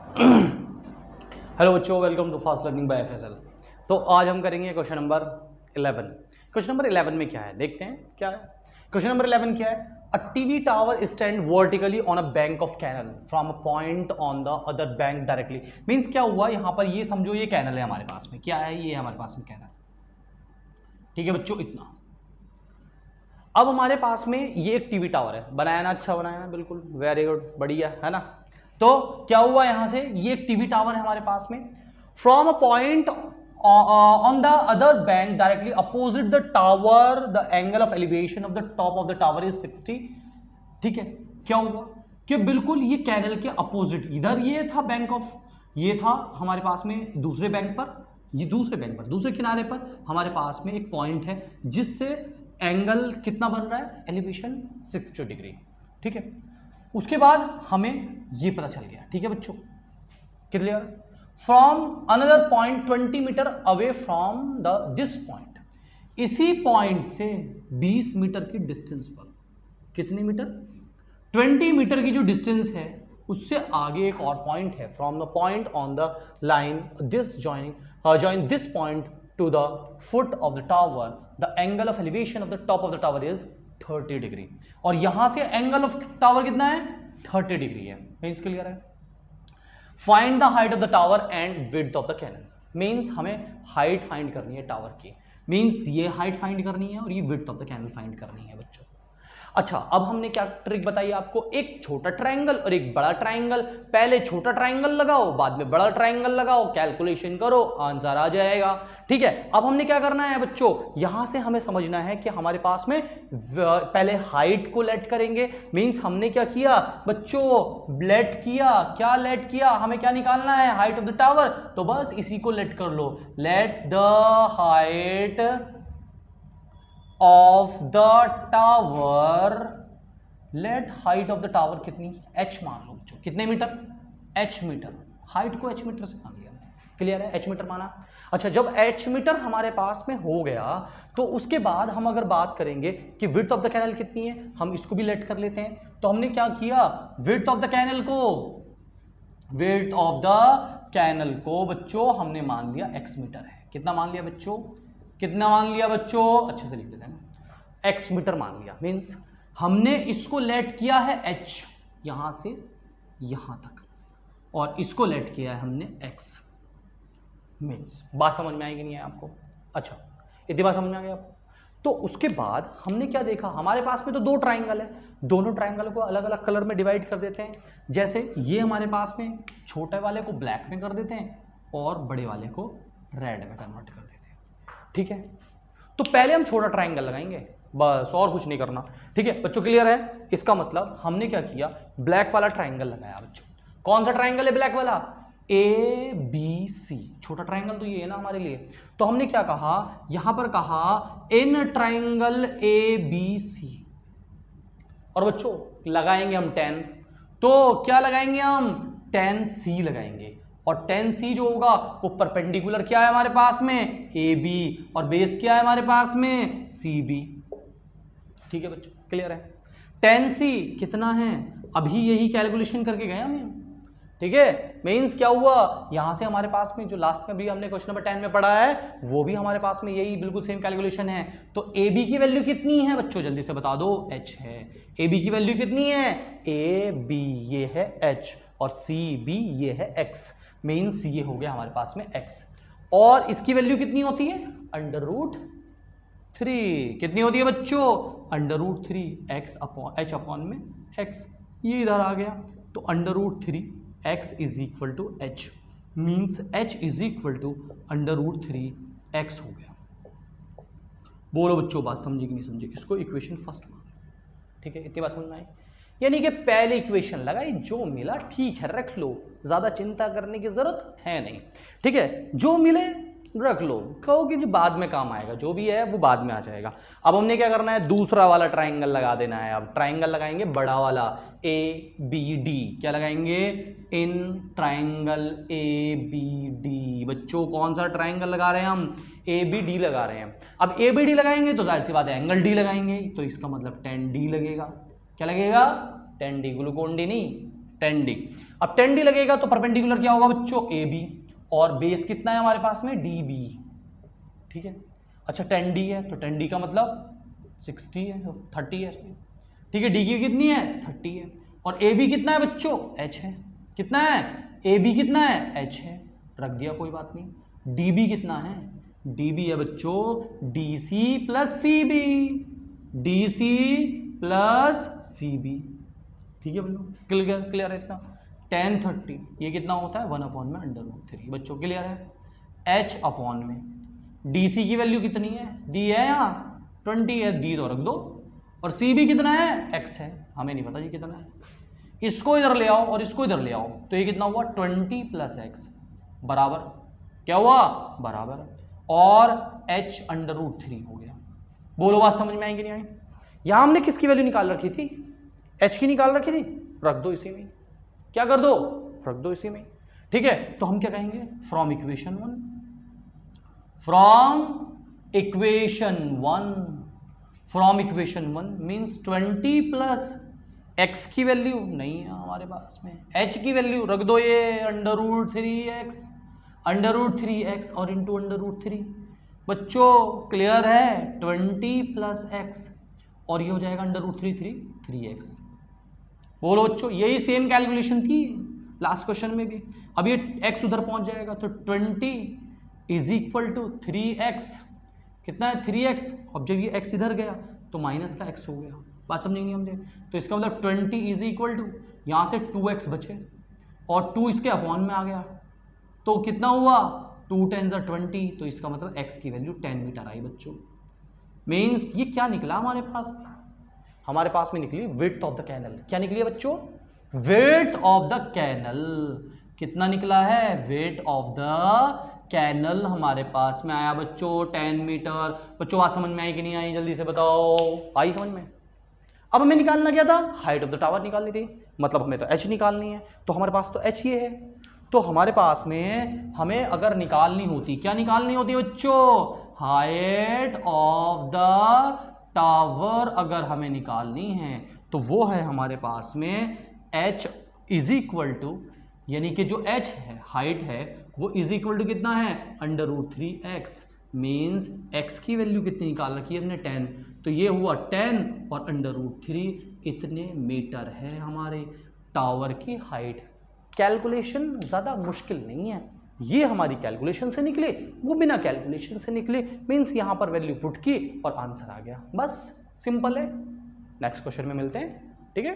Hello बच्चों, welcome to fast learning by FSL. तो आज हम करेंगे क्वेश्चन नंबर 11। क्वेश्चन नंबर 11 में क्या है देखते हैं क्या है। क्वेश्चन नंबर 11 क्या है? A TV tower stand vertically on a bank of canal from a point on the other bank directly. Means क्या हुआ यहाँ पर, ये समझो ये कैनल है हमारे पास में, क्या है ये हमारे पास में कैनल, ठीक है बच्चों इतना। अब हमारे पास में ये एक टीवी टावर है, बनाया ना, अच्छा बनाया ना, बिल्कुल वेरी गुड, बढ़िया है ना। तो क्या हुआ यहां से, ये एक टीवी टावर है हमारे पास में, from a point on the other bank directly opposite the tower the angle of elevation of the top of the tower is 60। ठीक है, क्या हुआ कि बिल्कुल ये कैनल के अपोजिट, इधर ये था बैंक ऑफ, ये था हमारे पास में दूसरे बैंक पर, ये दूसरे बैंक पर, दूसरे किनारे पर हमारे पास में एक पॉइंट है जिससे एंगल कितना बन रहा है, एलिवेशन 60 डिग्री। ठीक है, उसके बाद हमें ये पता चल गया, ठीक है बच्चों, clear. From another point 20 metre away from the this point, इसी पॉइंट से 20 मीटर की डिस्टेंस पर, कितने मीटर, 20 मीटर की जो डिस्टेंस है उससे आगे एक और पॉइंट है, from the point on the line this join this point two the foot of the tower the angle of elevation of the top of the tower is 30 degree. और यहां से एंगल ऑफ टावर कितना है, 30 degree है। Means clear है। Find the height of the tower and width of the canal. Means हमें height find करनी है टावर की, मीन्स ये हाइट फाइंड करनी है और ये width of the canal find करनी है बच्चों। अच्छा, अब हमने क्या ट्रिक बताई आपको, एक छोटा ट्रायंगल और एक बड़ा ट्रायंगल, पहले छोटा ट्रायंगल लगाओ बाद में बड़ा ट्रायंगल लगाओ, कैलकुलेशन करो, आंसर आ जाएगा। ठीक है, अब हमने क्या करना है बच्चों, यहां से हमें समझना है कि हमारे पास में पहले हाइट को लेट करेंगे। मींस हमने क्या किया बच्चों, लेट किया, क्या लेट किया, हमें क्या निकालना है, हाइट ऑफ द टावर, तो बस इसी को लेट कर लो, let the height of the tower, let height of the tower कितनी, h मान लो बच्चों, कितने मीटर, h मीटर, हाइट को h मीटर से मान लिया, क्लियर है, h मीटर माना। अच्छा, जब h मीटर हमारे पास में हो गया तो उसके बाद हम अगर बात करेंगे कि विड्थ ऑफ द कैनल कितनी है, हम इसको भी लेट कर लेते हैं। तो हमने क्या किया, विड्थ ऑफ द कैनल को, विड्थ ऑफ द कैनल को बच्चों हमने मान लिया x मीटर है। कितना मान लिया बच्चों, कितना मान लिया बच्चों, अच्छे से लिख देते हैं ना, x मीटर मान लिया। मींस हमने इसको लेट किया है h, यहां से यहां तक, और इसको लेट किया है हमने x। मींस बात समझ में आएगी नहीं है आपको? अच्छा, इतनी बात समझ में आ गई आपको? तो उसके बाद हमने क्या देखा, हमारे पास में तो दो ट्राइंगल है, दोनों ट्राइंगल को अलग अलग कलर में डिवाइड कर देते हैं। जैसे ये हमारे पास में छोटे वाले को ब्लैक में कर देते हैं और बड़े वाले को रेड में कन्वर्ट कर देते हैं। ठीक है, तो पहले हम छोटा ट्राइंगल लगाएंगे बस, और कुछ नहीं करना। ठीक है बच्चों, क्लियर है? इसका मतलब हमने क्या किया, ब्लैक वाला ट्राइंगल लगाया बच्चों। कौन सा ट्राइंगल है ब्लैक वाला, ए बी सी, छोटा ट्राइंगल तो ये है ना हमारे लिए। तो हमने क्या कहा, यहां पर कहा इन ट्राइंगल ए बी सी, और बच्चों लगाएंगे हम 10, तो क्या लगाएंगे हम, 10 सी लगाएंगे। और 10 सी जो होगा वो परपेंडिकुलर क्या है हमारे पास में, ए बी, और बेस क्या है हमारे पास में, सी बी। ठीक है बच्चों, क्लियर है? 10 सी कितना है, अभी यही कैलकुलेशन करके गए हम। ठीक है, मींस क्या हुआ, यहां से हमारे पास में जो लास्ट में भी हमने क्वेश्चन नंबर 10 में पढ़ा है वो भी हमारे पास में यही बिल्कुल सेम कैलकुलेशन है। तो ए बी की वैल्यू कितनी है बच्चों, जल्दी से बता दो, h है। ए बी की वैल्यू कितनी है, ए बी ये है h, और सी बी ये है x। मीन्स ये हो गया हमारे पास में x, और इसकी वैल्यू कितनी होती है, √3। कितनी होती है बच्चों, √3 x अपॉन h अपॉन में x, ये इधर आ गया। तो √3 x is equal to h, means h is equal to √3 x हो गया। बोलो बच्चों, बात समझे कि नहीं समझे? इसको इक्वेशन फर्स्ट मान। ठीक है, इतनी बात समझ में आई? यानी कि पहले इक्वेशन लगाई, जो मिला ठीक है रख लो, ज्यादा चिंता करने की जरूरत है नहीं। ठीक है, जो मिले रख लो, कहो कि जी बाद में काम आएगा, जो भी है वो बाद में आ जाएगा। अब हमने क्या करना है, दूसरा वाला ट्राइंगल लगा देना है। अब ट्राइंगल लगाएंगे बड़ा वाला, ए बी डी, क्या लगाएंगे, in triangle A B D. बच्चों कौन सा ट्राइंगल लगा रहे हैं हम, ए बी डी लगा रहे हैं। अब ए बी डी लगाएंगे तो जाहिर सी बात है एंगल डी लगाएंगे, तो इसका मतलब 10 डी लगेगा। क्या लगेगा, 10 डी, ग्लूकोन डी नहीं, 10D। अब 10D लगेगा तो परपेंडिकुलर क्या होगा बच्चों, AB, और बेस कितना है हमारे पास में, DB। ठीक है, अच्छा 10D है तो 10D का मतलब 60 है, 30 है, ठीक है, D की कितनी है, 30 है, और AB कितना है बच्चों, H है, कितना है, AB कितना है, H है, रख दिया कोई बात नहीं। DB कितना है, DB है बच्चों DC plus CB, DC plus CB। ठीक है बच्चों, क्लियर क्लियर है इतना। 10 30 ये कितना होता है, 1/√3। बच्चों क्लियर है। H अपॉन में DC की वैल्यू कितनी है, दी है यहाँ 20 है, दी तो रख दो, और CB कितना है, X है, हमें नहीं पता जी कितना है। इसको इधर ले आओ और इसको इधर ले आओ तो ये कितना हुआ, 20 प्लस X बराबर क्या हुआ, बराबर, और H√3 हो गया। बोलो बात समझ में आएगी नहीं आई। यहां हमने किसकी वैल्यू निकाल रखी थी, H की निकाल रखी थी, रख दो इसी में, क्या कर दो, रख दो इसी में। ठीक है, तो हम क्या कहेंगे, from equation 1 means 20 plus x की वैल्यू नहीं है हमारे पास में, h की वैल्यू रख दो, ये √3x और इंटू √3। बच्चों क्लियर है, 20 प्लस x और ये हो जाएगा √3x। बोलो बच्चों, यही सेम कैलकुलेशन थी लास्ट क्वेश्चन में भी। अब ये x उधर पहुंच जाएगा तो 20 इज इक्वल टू 3x, कितना है 3x, अब जब ये x इधर गया तो माइनस का x हो गया। बात समझेंगे हमने, तो इसका मतलब 20 इज इक्वल टू यहाँ से 2x बचे और 2 इसके अपॉन में आ गया तो कितना हुआ, 2 10 20, तो इसका मतलब x की वैल्यू 10 मीटर आई बच्चों। मीन्स ये क्या निकला हमारे पास, हमारे पास में निकली विड्थ ऑफ द कैनल। क्या निकली है बच्चों, वेट ऑफ द कैनल। कितना निकला है, वेट ऑफ द कैनल हमारे पास में आया बच्चों 10 मीटर। बच्चों बात समझ में आई कि नहीं आई, जल्दी से बताओ, आई समझ में। अब हमें निकालना क्या था, हाइट ऑफ द टावर निकालनी थी, मतलब हमें तो H निकालनी है, तो हमारे पास तो H ये है। तो हमारे पास में हमें अगर निकालनी होती, क्या निकालनी होती बच्चों, हाइट ऑफ द टावर अगर हमें निकालनी है तो वो है हमारे पास में H इज इक्वल टू, यानी कि जो H है हाइट है वो इज इक्वल टू कितना है, √3x। मीन्स x की वैल्यू कितनी निकाल रखी है हमने 10, तो ये हुआ 10 और √3 इतने मीटर है हमारे टावर की हाइट। कैलकुलेशन ज़्यादा मुश्किल नहीं है, ये हमारी कैलकुलेशन से निकले, वो बिना कैलकुलेशन से निकले, मीन्स यहाँ पर वैल्यू पुट की और आंसर आ गया, बस सिंपल है। नेक्स्ट क्वेश्चन में मिलते हैं, ठीक है।